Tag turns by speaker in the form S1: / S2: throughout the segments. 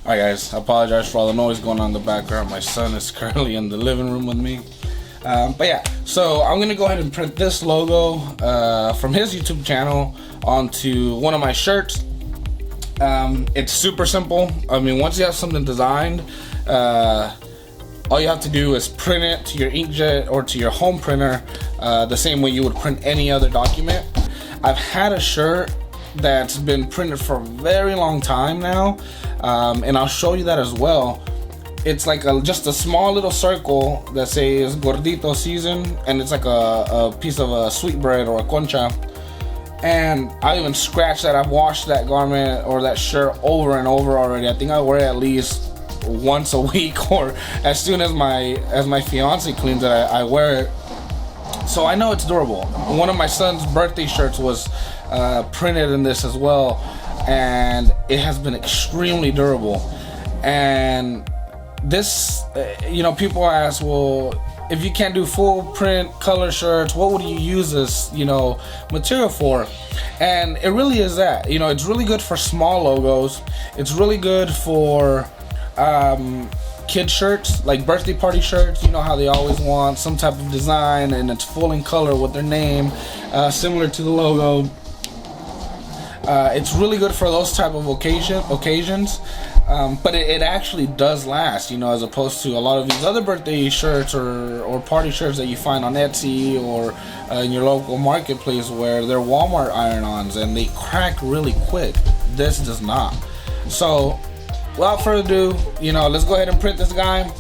S1: Alright guys, I apologize for all the noise going on in the background. My son is currently in the living room with me. But yeah, so I'm gonna go ahead and print this logo from his YouTube channel onto one of my shirts. It's super simple. I mean, once you have something designed, all you have to do is print it to your inkjet or to your home printer the same way you would print any other document. I've had a shirt that's been printed for a very long time now, and I'll show you that as well. It's like just a small little circle that says Gordito season, and it's like a piece of a sweetbread or a concha. And I even scratched that. I've washed that garment or that shirt over and over already. I think I wear it at least once a week, or as soon as my fiance cleans it, I wear it. So I know it's durable. One of my son's birthday shirts was printed in this as well, and it has been extremely durable. And this, you know, people ask, well, if you can't do full print color shirts, what would you use this, you know, material for? And it really is that, you know, it's really good for small logos. It's really good for kid shirts, like birthday party shirts. You know how they always want some type of design and it's full in color with their name, similar to the logo. It's really good for those type of occasions, but it actually does last, you know, as opposed to a lot of these other birthday shirts or party shirts that you find on Etsy or in your local marketplace, where they're Walmart iron-ons and they crack really quick. This does not. So without further ado, you know, let's go ahead and print this guy,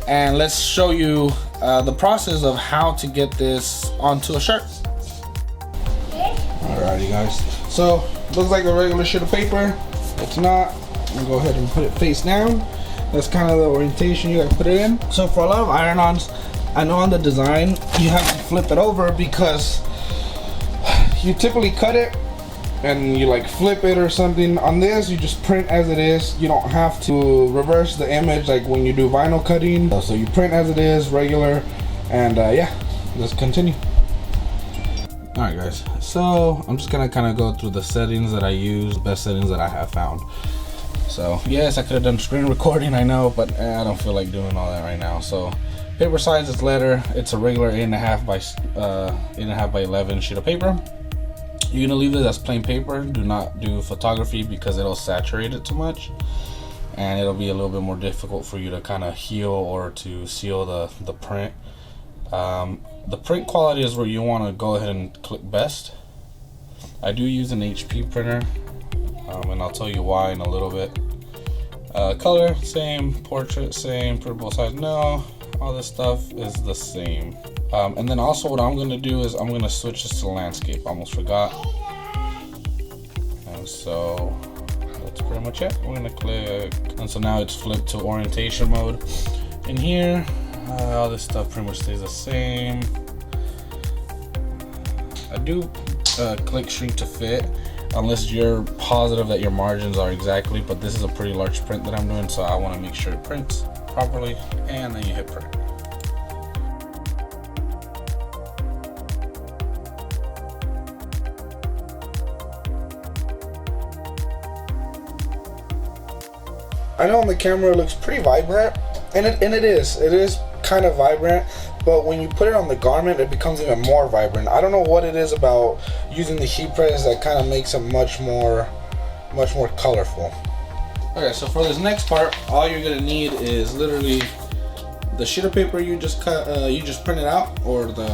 S1: and let's show you the process of how to get this onto a shirt. Alrighty guys, so looks like a regular sheet of paper. It's not. I'm gonna go ahead and put it face down. That's kind of the orientation you gotta put it in. So for a lot of iron-ons, I know on the design you have to flip it over, because you typically cut it and you like flip it or something. On this, you just print as it is. You don't have to reverse the image like when you do vinyl cutting. So you print as it is, regular, and yeah, let's continue. Alright guys, so I'm just gonna kind of go through the settings that I use, best settings that I have found. So yes, I could have done screen recording, I know, but I don't feel like doing all that right now. So paper size is letter. It's a regular 8.5 by 11 sheet of paper. You're gonna leave it as plain paper. Do not do photography, because it'll saturate it too much, and it'll be a little bit more difficult for you to kind of heal or to seal the print. The print quality is where you want to go ahead and click best. I do use an HP printer, and I'll tell you why in a little bit. Color, same. Portrait, same. Printable size, no. All this stuff is the same. And then also what I'm going to do is I'm going to switch this to landscape. I almost forgot. And so that's pretty much it. We're going to click, and so now it's flipped to orientation mode. In here, all this stuff pretty much stays the same. I do click shrink to fit, unless you're positive that your margins are exactly, but this is a pretty large print that I'm doing, so I want to make sure it prints properly, and then you hit print. I know on the camera it looks pretty vibrant, and it is kind of vibrant, but when you put it on the garment, it becomes even more vibrant. I don't know what it is about using the heat press that kind of makes it much more colorful. Okay, so for this next part, all you're gonna need is literally the sheet of paper you just printed out, or the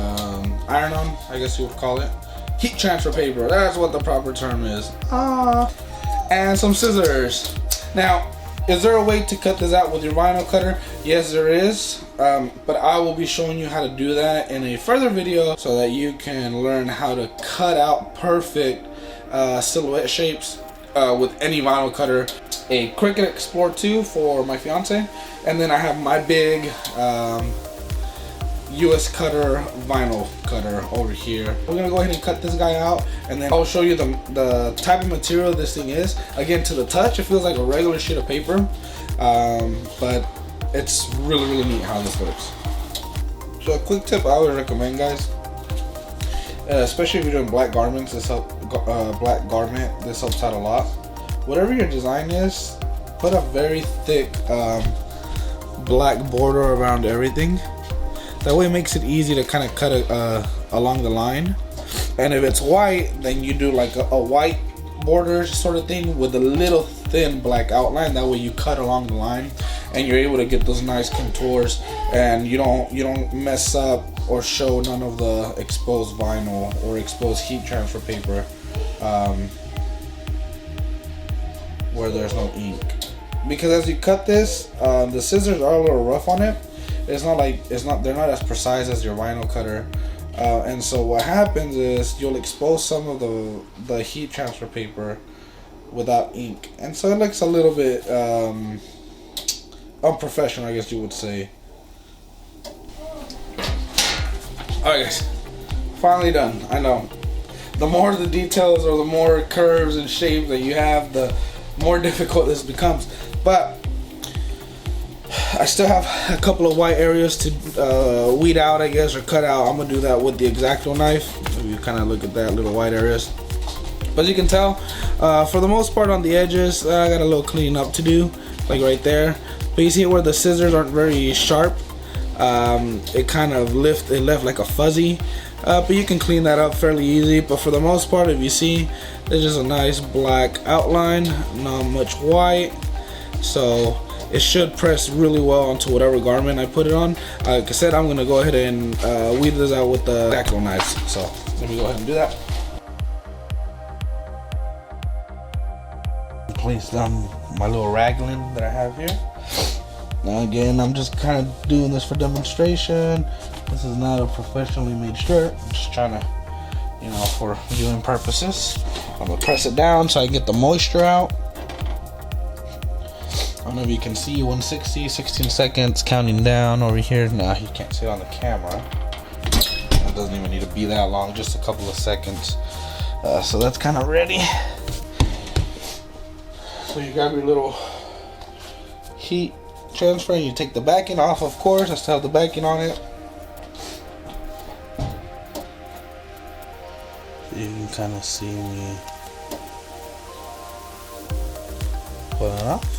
S1: iron-on, I guess you would call it. Heat transfer paper, that's what the proper term is. And some scissors. Now, is there a way to cut this out with your vinyl cutter? Yes, there is, but I will be showing you how to do that in a further video, so that you can learn how to cut out perfect silhouette shapes with any vinyl cutter. A Cricut Explore 2 for my fiance, and then I have my big US cutter, vinyl cutter over here. We're gonna go ahead and cut this guy out, and then I'll show you the type of material this thing is. Again, to the touch, it feels like a regular sheet of paper, but it's really neat how this works. So a quick tip I always recommend, guys, especially if you're doing black garments, this helps out a lot. Whatever your design is, put a very thick black border around everything. That way it makes it easy to kind of cut it along the line. And if it's white, then you do like a white border sort of thing with a little thin black outline. That way you cut along the line and you're able to get those nice contours, and you don't mess up or show none of the exposed vinyl or exposed heat transfer paper where there's no ink. Because as you cut this, the scissors are a little rough on it. They're not as precise as your vinyl cutter. And so what happens is you'll expose some of the heat transfer paper without ink, and so it looks a little bit unprofessional, I guess you would say. Alright guys, finally done. I know, the more the details or the more curves and shapes that you have, the more difficult this becomes. But I still have a couple of white areas to weed out, I guess, or cut out. I'm gonna do that with the X-Acto knife. If you kind of look at that, little white areas. But as you can tell, for the most part on the edges, I got a little clean up to do, like right there. But you see where the scissors aren't very sharp, it kind of left like a fuzzy. But you can clean that up fairly easy. But for the most part, if you see, there's just a nice black outline, not much white. So it should press really well onto whatever garment I put it on. Like I said, I'm gonna go ahead and weed this out with the X-Acto knives. So let me go ahead and do that. Place down my little raglan that I have here. Now again, I'm just kind of doing this for demonstration. This is not a professionally made shirt. I'm just trying to, you know, for viewing purposes. I'm gonna press it down so I get the moisture out. I don't know if you can see 160, 16 seconds counting down over here. Nah, you can't see it on the camera. It doesn't even need to be that long, just a couple of seconds. So that's kind of ready. So you grab your little heat transfer and you take the backing off, of course. I still have the backing on it. You can kind of see me pull it off.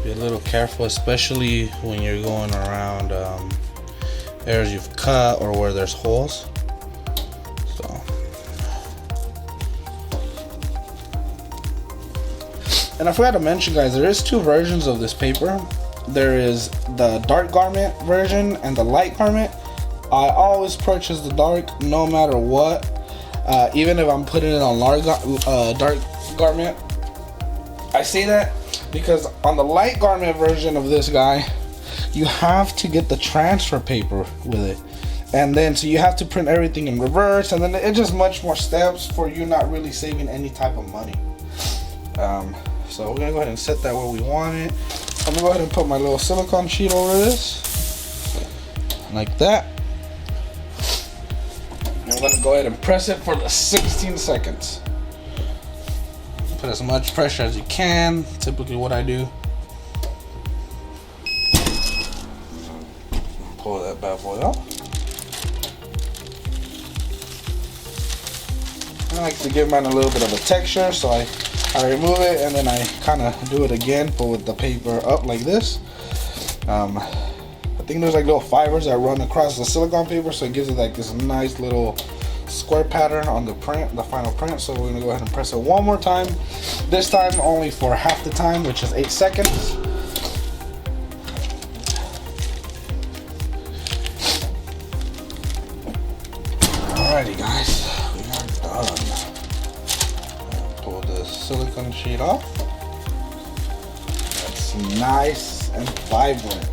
S1: Be a little careful, especially when you're going around areas you've cut or where there's holes. So, and I forgot to mention, guys, there is two versions of this paper. There is the dark garment version and the light garment. I always purchase the dark no matter what, even if I'm putting it on dark garment. I say that because on the light garment version of this guy, you have to get the transfer paper with it, and then so you have to print everything in reverse, and then it's just much more steps for you, not really saving any type of money. So we're gonna go ahead and set that where we want it. I'm gonna go ahead and put my little silicone sheet over this, like that. And I'm gonna go ahead and press it for the 16 seconds. Put as much pressure as you can, typically what I do. Pull that bad boy out. I like to give mine a little bit of a texture, so I remove it and then I kind of do it again, but with the paper up like this. I think there's like little fibers that run across the silicone paper, so it gives it like this nice little square pattern on the print, the final print. So we're gonna go ahead and press it one more time. This time only for half the time, which is 8 seconds. Alrighty guys, we are done. Pull the silicone sheet off. That's nice and vibrant.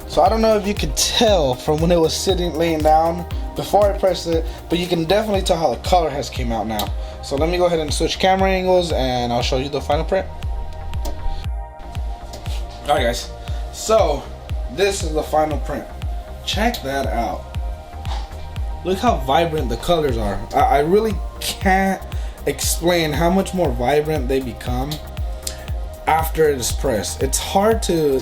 S1: So I don't know if you could tell from when it was laying down before I pressed it, but you can definitely tell how the color has came out now. So let me go ahead and switch camera angles and I'll show you the final print. Alright guys, so this is the final print. Check that out. Look how vibrant the colors are. I really can't explain how much more vibrant they become after it is pressed. It's hard to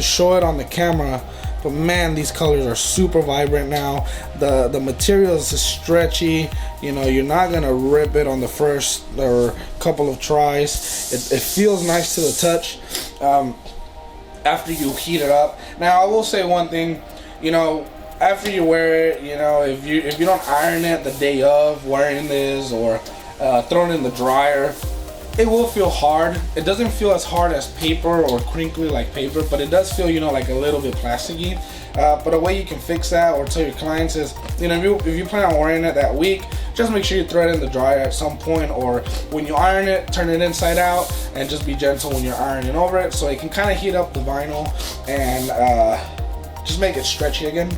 S1: show it on the camera but man, these colors are super vibrant now. The material is stretchy. You know, you're not gonna rip it on the first or couple of tries. It feels nice to the touch after you heat it up. Now I will say one thing, you know, after you wear it, you know, if you don't iron it the day of wearing this, or throw it in the dryer, it will feel hard. It doesn't feel as hard as paper or crinkly like paper, but it does feel, you know, like a little bit plasticky. But a way you can fix that, or tell your clients, is, you know, if you plan on wearing it that week, just make sure you throw it in the dryer at some point, or when you iron it, turn it inside out, and just be gentle when you're ironing over it, so it can kind of heat up the vinyl and just make it stretchy again.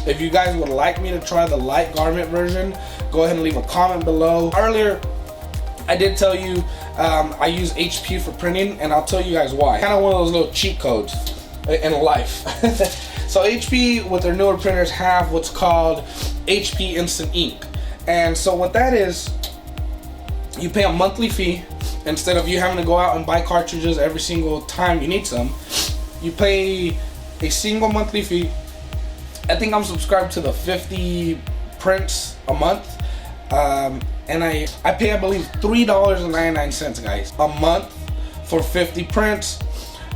S1: If you guys would like me to try the light garment version, go ahead and leave a comment below. Earlier, I did tell you I use HP for printing, and I'll tell you guys why. Kind of one of those little cheat codes in life. So HP, with their newer printers, have what's called HP Instant Ink. And so what that is, you pay a monthly fee. Instead of you having to go out and buy cartridges every single time you need some, you pay a single monthly fee. I think I'm subscribed to the 50 prints a month. And I pay, I believe, $3.99, guys, a month for 50 prints.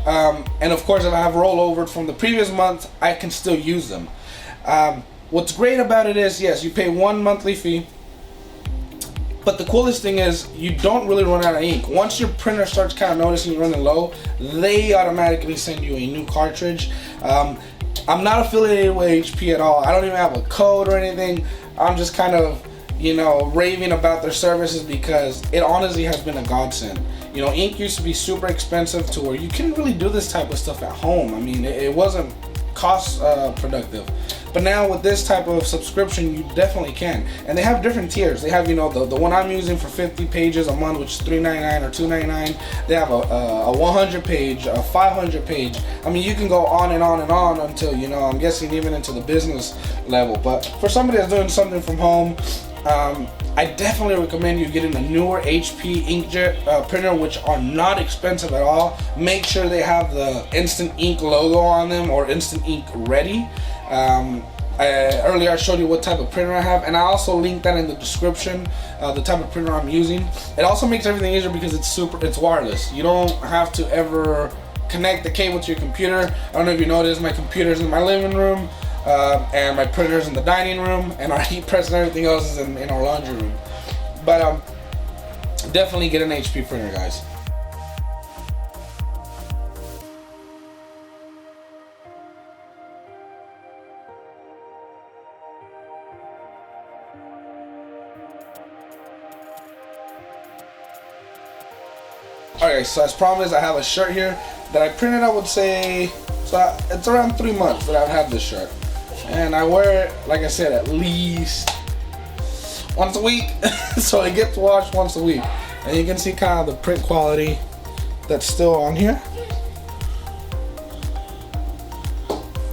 S1: And of course, if I have rollover from the previous month, I can still use them. What's great about it is, yes, you pay one monthly fee, but the coolest thing is you don't really run out of ink. Once your printer starts kind of noticing you're running low, they automatically send you a new cartridge. I'm not affiliated with HP at all. I don't even have a code or anything. I'm just kind of, you know, raving about their services because it honestly has been a godsend. You know, ink used to be super expensive to where you couldn't really do this type of stuff at home. I mean, it wasn't cost productive. But now with this type of subscription, you definitely can. And they have different tiers. They have, you know, the one I'm using for 50 pages a month, which is $3.99 or $2.99. They have a 100 page, a 500 page. I mean, you can go on and on and on until, you know, I'm guessing even into the business level. But for somebody that's doing something from home, I definitely recommend you getting a newer HP Inkjet printer, which are not expensive at all. Make sure they have the Instant Ink logo on them, or Instant Ink Ready. Earlier I showed you what type of printer I have, and I also linked that in the description, the type of printer I'm using. It also makes everything easier because it's wireless. You don't have to ever connect the cable to your computer. I don't know if you noticed, my computer's in my living room, and my printer's in the dining room, and our heat press and everything else is in our laundry room. But definitely get an HP printer, guys. Alright, so as promised, I have a shirt here that I printed, I would say, so it's around 3 months that I've had this shirt. And I wear it, like I said, at least once a week. So it gets washed once a week. And you can see kind of the print quality that's still on here.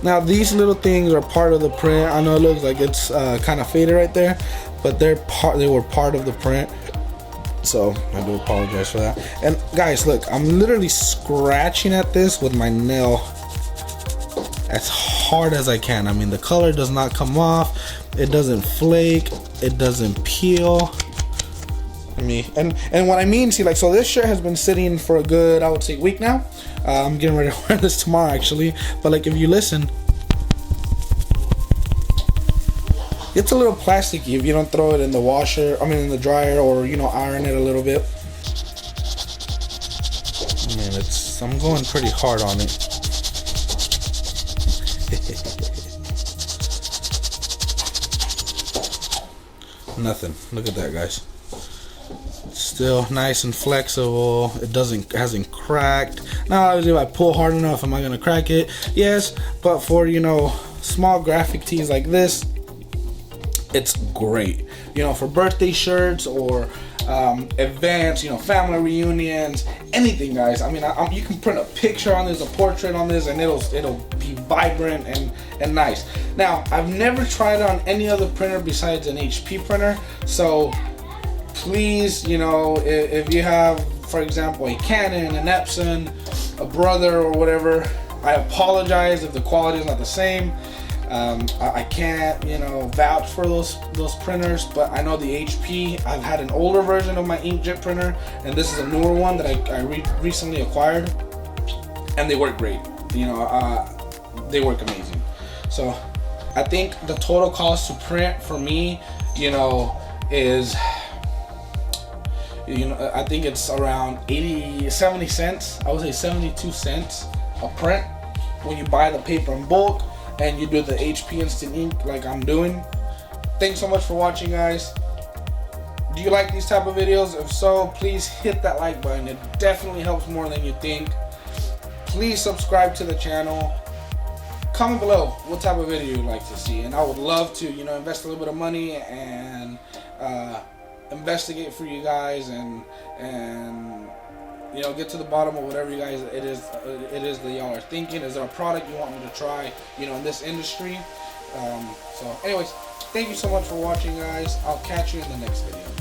S1: Now these little things are part of the print. I know it looks like it's kind of faded right there, but they were part of the print. So I do apologize for that. And guys, look, I'm literally scratching at this with my nail as hard as I can. I mean, the color does not come off, it doesn't flake, it doesn't peel. I mean, and what I mean, see, like, so this shirt has been sitting for a good, I would say, week now. I'm getting ready to wear this tomorrow, actually. But like, if you listen, it's a little plasticky if you don't throw it in the washer, I mean in the dryer, or, you know, iron it a little bit. I mean, I'm going pretty hard on it. Nothing. Look at that, guys. It's still nice and flexible. It hasn't cracked. Now, if I pull hard enough, am I gonna crack it? Yes, but for, you know, small graphic tees like this, it's great. You know, for birthday shirts or events, you know, family reunions, anything, guys. I mean, you can print a picture on this, a portrait on this, and it'll be vibrant and nice. Now, I've never tried it on any other printer besides an HP printer, so please, you know, if you have, for example, a Canon, an Epson, a Brother, or whatever, I apologize if the quality is not the same. I can't, you know, vouch for those printers, but I know the HP. I've had an older version of my inkjet printer, and this is a newer one that I recently acquired, and they work great. You know, they work amazing. So I think the total cost to print for me, you know, is, you know, I think it's around 70 cents. I would say 72 cents a print when you buy the paper in bulk and you do the HP instant ink like I'm doing. Thanks so much for watching, guys. Do you like these type of videos? If so, please hit that like button. It definitely helps more than you think. Please subscribe to the channel. Comment below what type of video you'd like to see, and I would love to, you know, invest a little bit of money and investigate for you guys, and you know, get to the bottom of whatever you guys it is that y'all are thinking. Is there a product you want me to try, you know, in this industry? So anyways, thank you so much for watching, guys. I'll catch you in the next video.